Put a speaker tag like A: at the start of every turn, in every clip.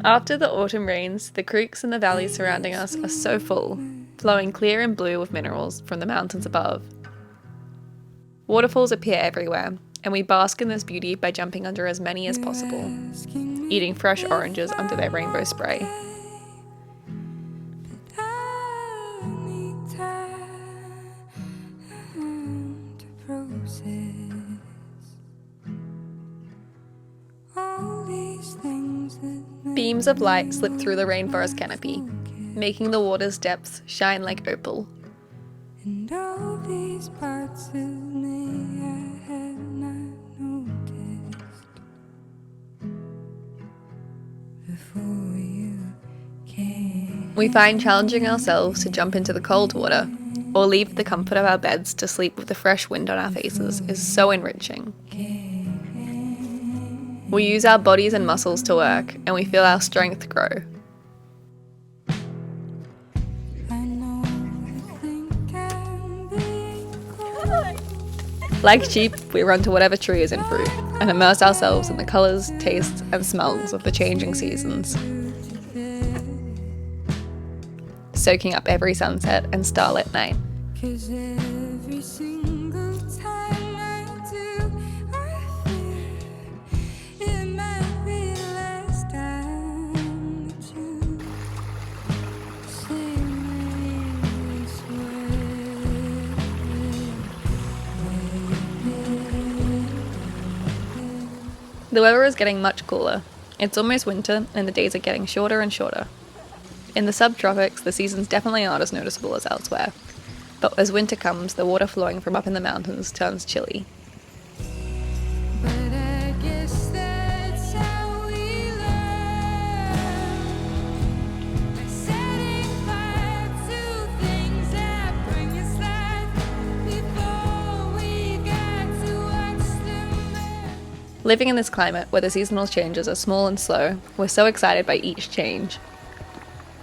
A: After the autumn rains, the creeks and the valleys surrounding us are so full, flowing clear and blue with minerals from the mountains above. Waterfalls appear everywhere, and we bask in this beauty by jumping under as many as possible, eating fresh oranges under their rainbow spray. Beams of light slip through the rainforest canopy, making the water's depths shine like opal. And all these parts of me I had not noticed before you came. We find challenging ourselves to jump into the cold water or leave the comfort of our beds to sleep with the fresh wind on our faces is so enriching. We use our bodies and muscles to work, and we feel our strength grow. Like sheep, we run to whatever tree is in fruit, and immerse ourselves in the colours, tastes, and smells of the changing seasons, soaking up every sunset and starlit night. The weather is getting much cooler. It's almost winter and the days are getting shorter and shorter. In the subtropics, the seasons definitely aren't as noticeable as elsewhere. But as winter comes, the water flowing from up in the mountains turns chilly. Living in this climate, where the seasonal changes are small and slow, we're so excited by each change.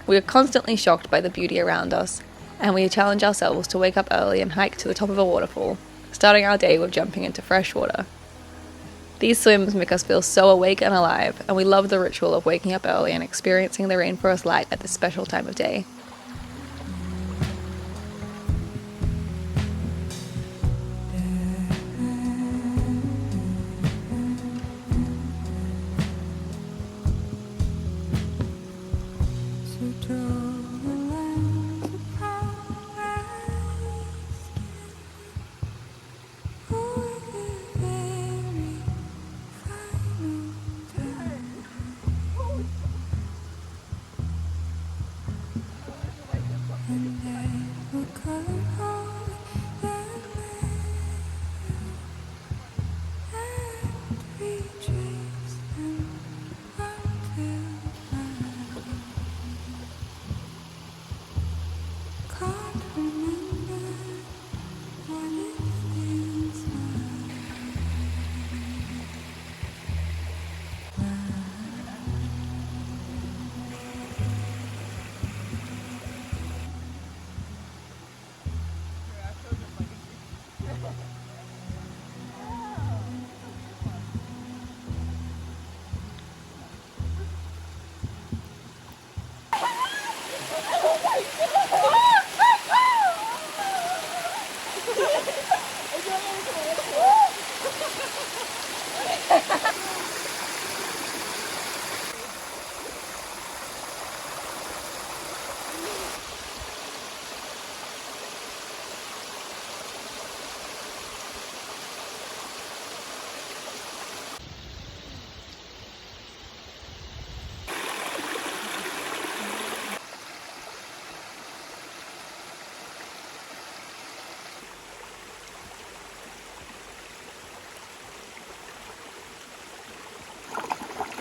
A: We are constantly shocked by the beauty around us, and we challenge ourselves to wake up early and hike to the top of a waterfall, starting our day with jumping into fresh water. These swims make us feel so awake and alive, and we love the ritual of waking up early and experiencing the rainforest light at this special time of day.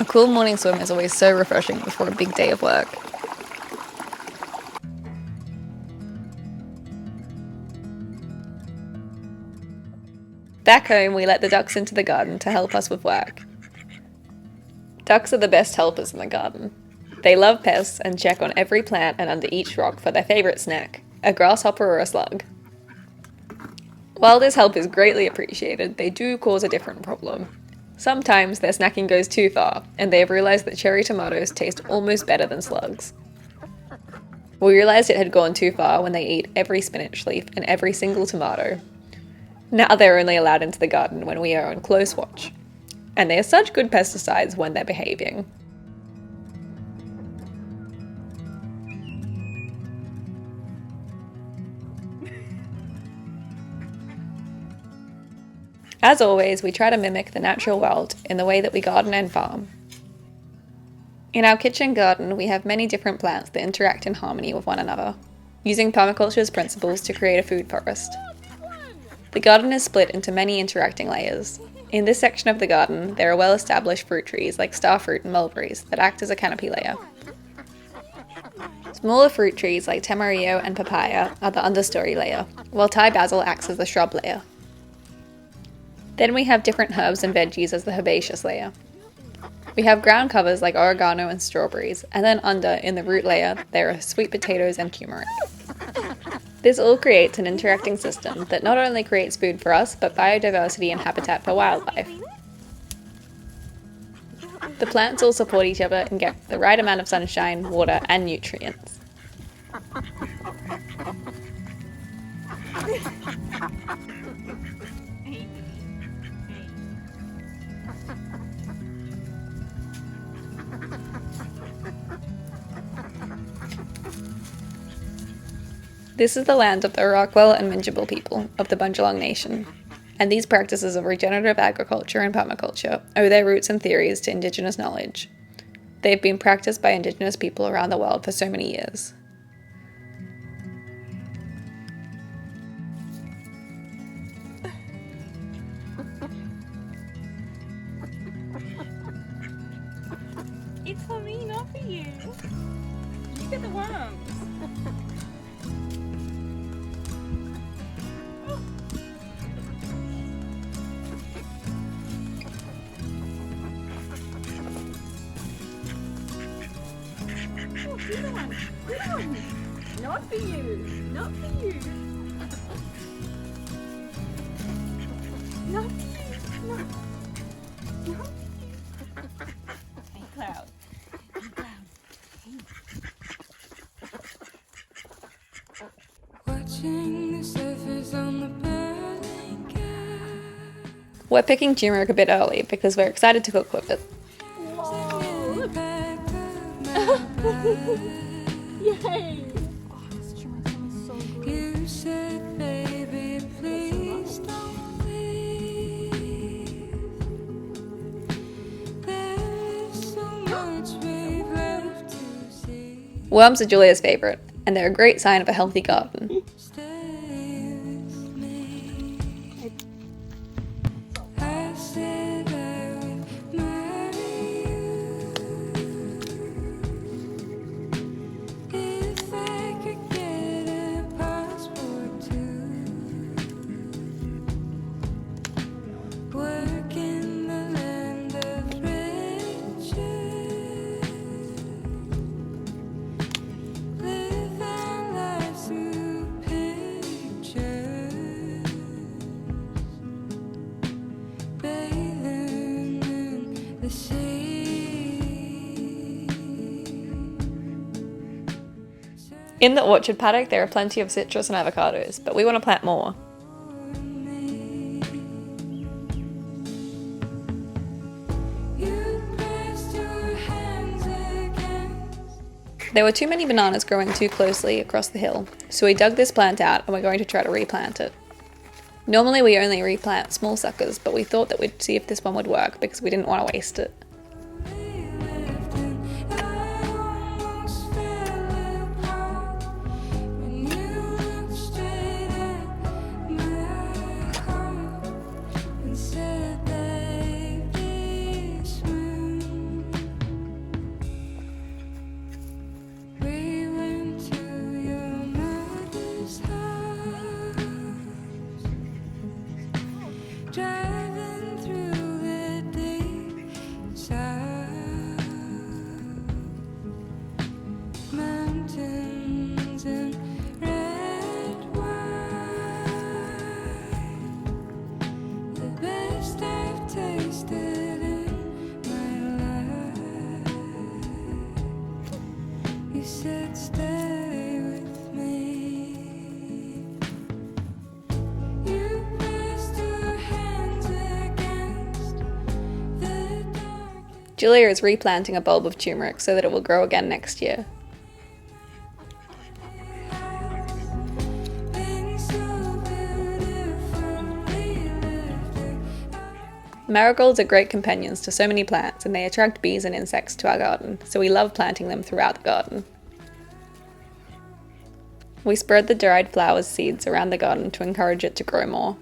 A: A cool morning swim is always so refreshing before a big day of work. Back home, we let the ducks into the garden to help us with work. Ducks are the best helpers in the garden. They love pests and check on every plant and under each rock for their favourite snack, a grasshopper or a slug. While this help is greatly appreciated, they do cause a different problem. Sometimes their snacking goes too far, and they have realised that cherry tomatoes taste almost better than slugs. We realised it had gone too far when they ate every spinach leaf and every single tomato. Now they're only allowed into the garden when we are on close watch. And they are such good pesticides when they're behaving. As always, we try to mimic the natural world in the way that we garden and farm. In our kitchen garden, we have many different plants that interact in harmony with one another, using permaculture's principles to create a food forest. The garden is split into many interacting layers. In this section of the garden, there are well-established fruit trees like starfruit and mulberries that act as a canopy layer. Smaller fruit trees like tamarillo and papaya are the understory layer, while Thai basil acts as the shrub layer. Then we have different herbs and veggies as the herbaceous layer. We have ground covers like oregano and strawberries, and then under, in the root layer, there are sweet potatoes and turmeric. This all creates an interacting system that not only creates food for us, but biodiversity and habitat for wildlife. The plants all support each other and get the right amount of sunshine, water, and nutrients. This is the land of the Arakwal and Minjungbal people of the Bundjalung nation, and these practices of regenerative agriculture and permaculture owe their roots and theories to Indigenous knowledge. They have been practiced by Indigenous people around the world for so many years.
B: It's for me, not for you. You get the worms. Good one. Good one. Not for you. Not for you. Not for you. Not. Not for you. Hey, Cloud. Hey, Cloud. Hey. Watching the surface on the burning gas.
A: We're picking turmeric a bit early because we're excited to cook with it.
B: Yay! Oh, this turmeric smells so good. You said, baby, please don't leave. There's so much we've left to see.
A: Worms are Julia's favourite, and they're a great sign of a healthy garden. In the orchard paddock there are plenty of citrus and avocados, but we want to plant more. There were too many bananas growing too closely across the hill, so we dug this plant out and we're going to try to replant it. Normally we only replant small suckers, but we thought that we'd see if this one would work because we didn't want to waste it. Julia is replanting a bulb of turmeric so that it will grow again next year. Marigolds are great companions to so many plants, and they attract bees and insects to our garden, so we love planting them throughout the garden. We spread the dried flowers seeds around the garden to encourage it to grow more.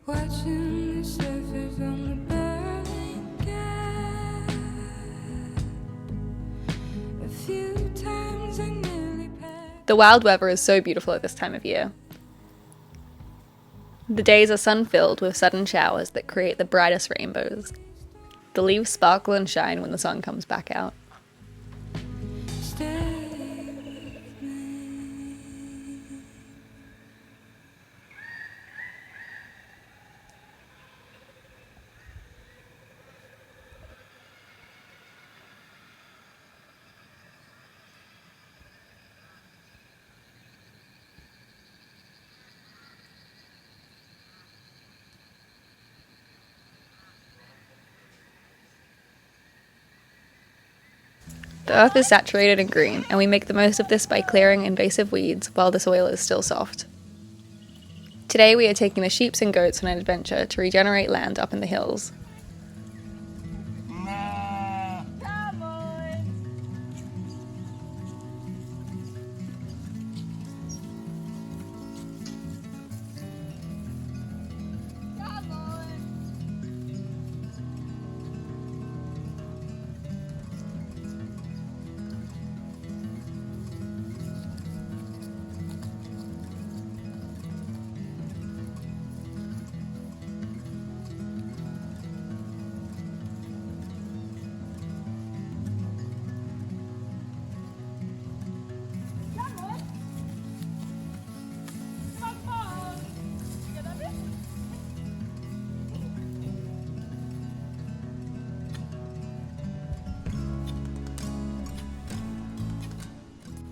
B: Watching the surface on the burning gas. A few times I nearly passed.
A: The wild weather is so beautiful at this time of year. The days are sun-filled with sudden showers that create the brightest rainbows. The leaves sparkle and shine when the sun comes back out.
B: Stay.
A: The earth is saturated in green, and we make the most of this by clearing invasive weeds while the soil is still soft. Today we are taking the sheep and goats on an adventure to regenerate land up in the hills.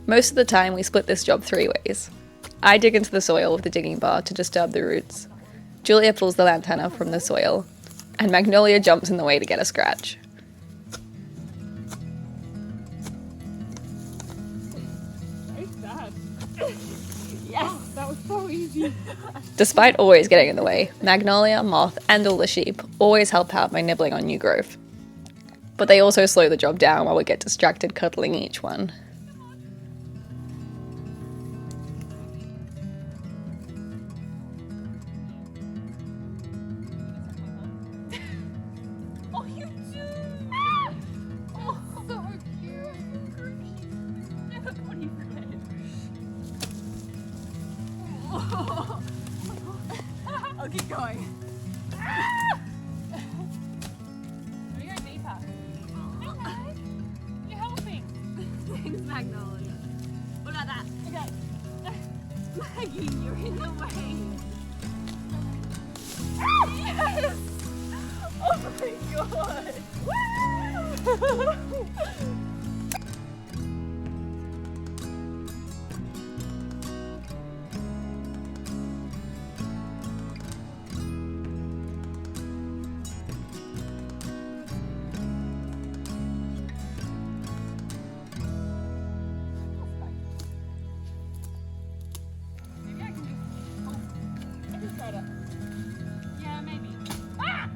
A: Most of the time we split this job 3 ways. I dig into the soil with the digging bar to disturb the roots. Julia pulls the lantana from the soil, and Magnolia jumps in the way to get a scratch.
C: Yes, that was so easy.
A: Despite always getting in the way, Magnolia, Moth, and all the sheep always help out by nibbling on new growth. But they also slow the job down while we get distracted cuddling each one.
C: Oh, you do! Oh, so cute. Never got you red. Oh. I'll keep going. Are you going deeper? Hello. You're helping. Thanks, Magnolia. What about that? Okay. Maggie, you're in the way. Yes! Oh my god! Woo! Maybe I can just. Oh, I can try to. Yeah, maybe. Ah!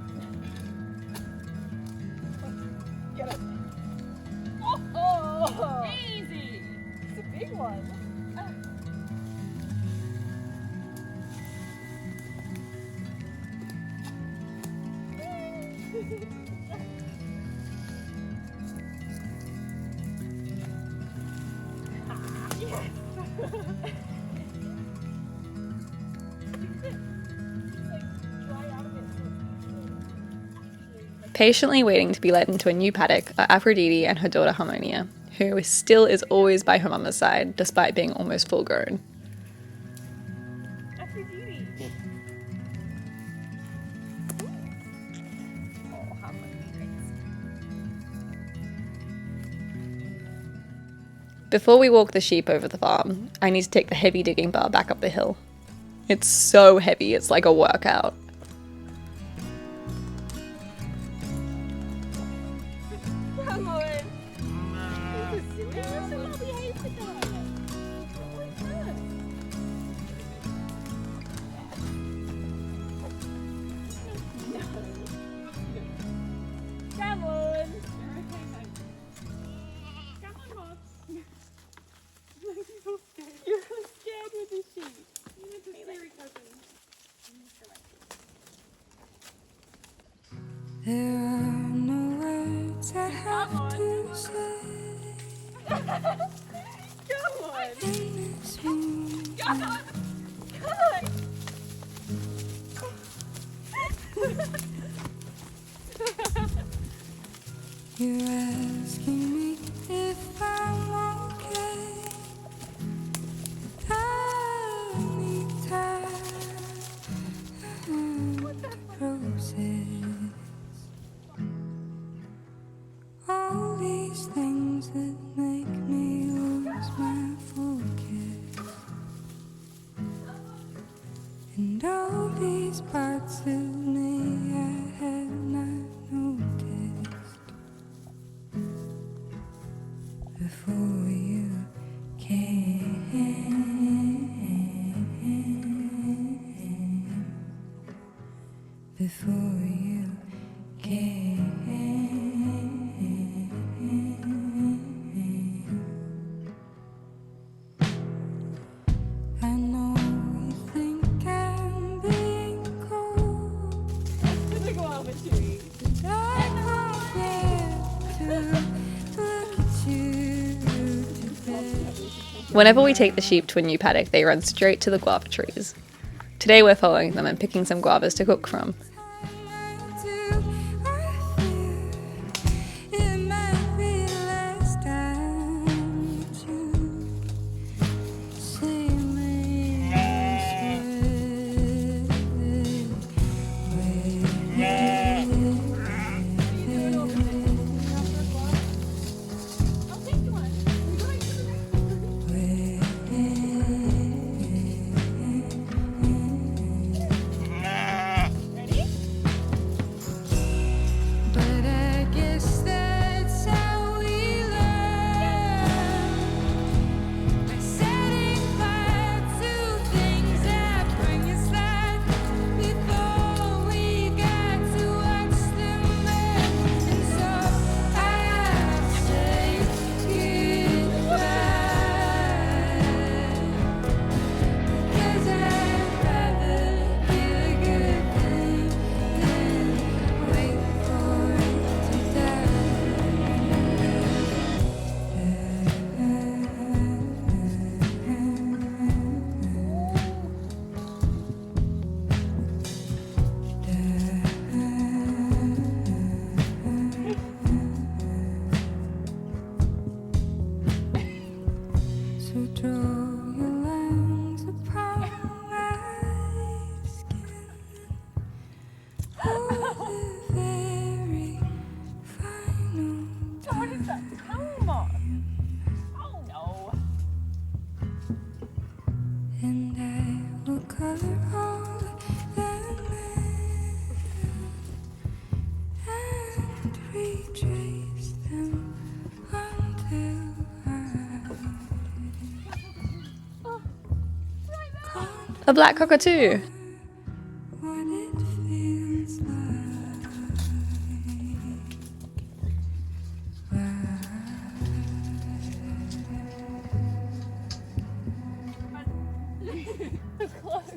C: Get it. Oh! Easy! It's a big one. Yes!
A: Patiently waiting to be led into a new paddock are Aphrodite and her daughter Harmonia, who still is always by her mama's side despite being almost full grown.
C: Aphrodite. Oh, Harmonia.
A: Before we walk the sheep over the farm, I need to take the heavy digging bar back up the hill. It's so heavy, it's like a workout.
C: Come on. This is silly. You're so well behaved with that. What's that? No. Come on. You're okay, mate. Come on, Bob. You're so scared. You're scared with the sheep. You're the scary cousin.
B: There are no words I have to say
C: Come on.
B: in this moment.
C: Come on. Come on.
B: You're asking me if I'm okay. I need time to process all these things that make me lose my focus, and all these parts of me I had not noticed before you came. Before you came. I know you think I'm being cold,
C: Gonna go out with you.
B: but I can't bear to look at you today.
A: Whenever we take the sheep to a new paddock, they run straight to the guava trees. Today we're following them and picking some guavas to cook from.
C: I'll take you one. We're going to the Ready?
B: But I guess that's how we learn, by setting fire to things that bring us life before we got to watch them burn. And so I say goodbye, because I'd rather kill a good thing than wait for it to die. So draw your lines upon my skin. Oh, the very final
C: What is that? Come on. Oh no.
B: and I will color all the men and retrace them until I
A: A black cockatoo!
B: what it feels like.
C: Close.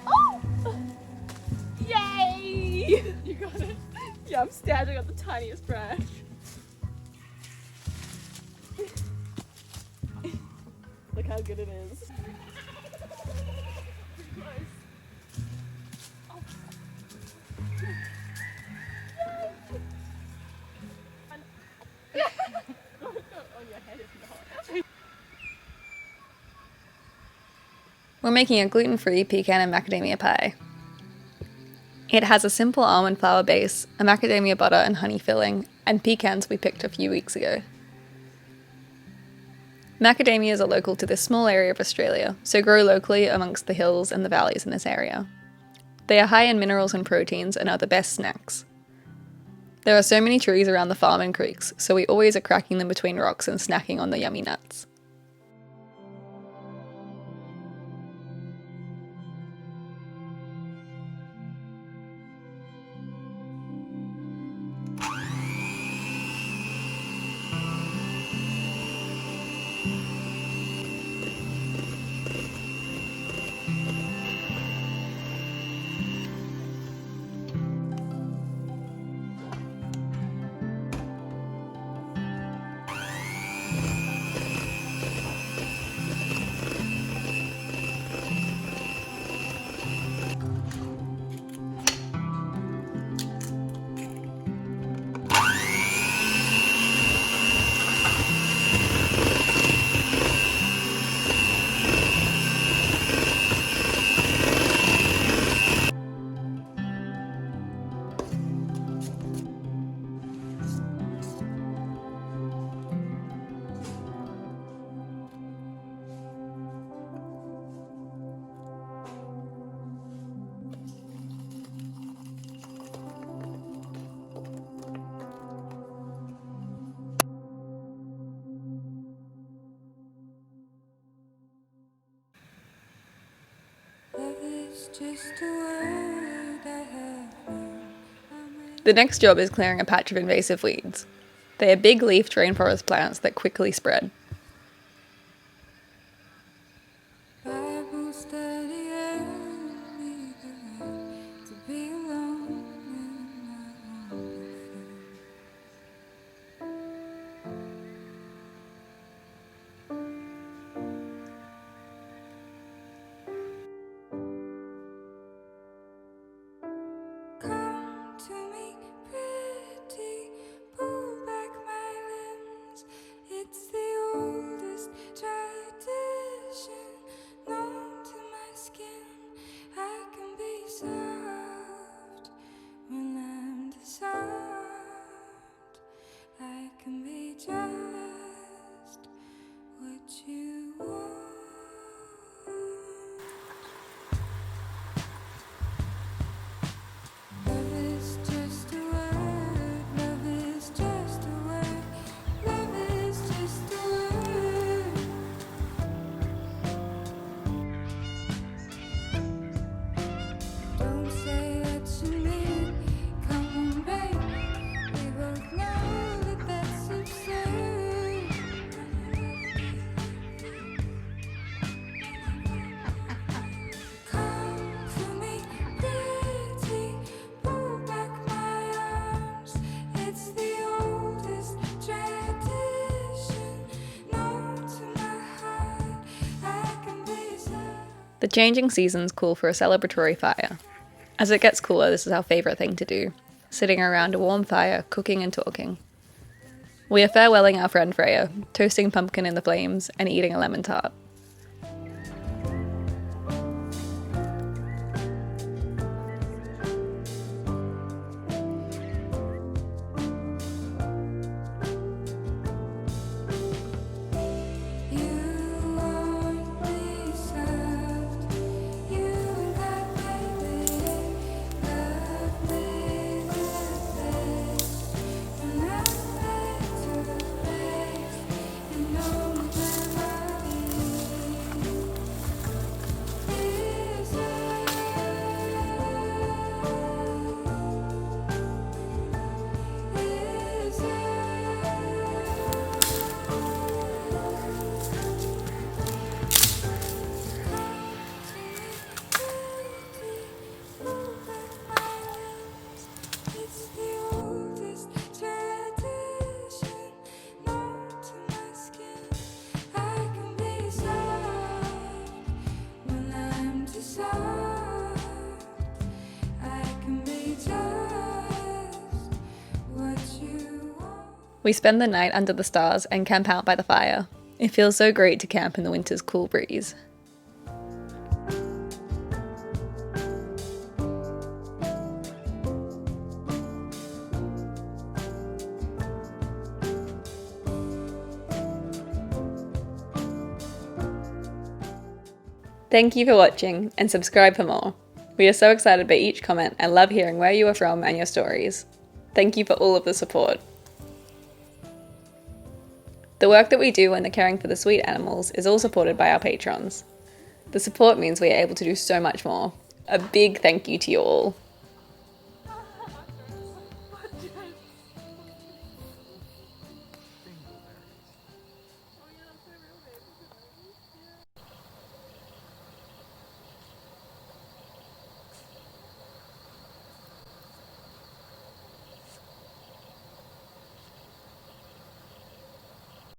C: Oh! Yay! You got it. Yeah, I'm standing on the tiniest branch. Look how good it is. Pretty close. Oh,
A: We're making a gluten-free pecan and macadamia pie. It has a simple almond flour base, a macadamia butter and honey filling, and pecans we picked a few weeks ago. Macadamias are local to this small area of Australia, so grow locally amongst the hills and the valleys in this area. They are high in minerals and proteins and are the best snacks. There are so many trees around the farm and creeks, so we always are cracking them between rocks and snacking on the yummy nuts.
B: Love is just a word I have learned.
A: The next job is clearing a patch of invasive weeds. They are big-leafed rainforest plants that quickly spread.
B: Bible study earned me the right to be alone in my own affair. Come to me, pretty, pull back my limbs. It's the oldest tradition known to my skin. I can be soft when I'm disarmed. I can be just what you want. Love is just a word, love is just a word, love is just a word. Don't say that you mean, come on babe, we both know that that's absurd. Come to me, pretty, pull back my arms. It's the oldest tradition known to my heart. I can be so.
A: The changing seasons call for a celebratory fire. As it gets cooler, this is our favourite thing to do, sitting around a warm fire, cooking and talking. We are farewelling our friend Freya, toasting pumpkin in the flames and eating a lemon tart.
B: You want me soft, you got baby, love me the best, and I'm ready to rest, and know my body is It's the oldest tradition known to my skin. I can be soft when I'm too soft. I can be just what you want.
A: We spend the night under the stars and camp out by the fire. It feels so great to camp in the winter's cool breeze. Thank you for watching, and subscribe for more. We are so excited by each comment and love hearing where you are from and your stories. Thank you for all of the support. The work that we do when caring for the sweet animals is all supported by our patrons. The support means we are able to do so much more. A big thank you to you all.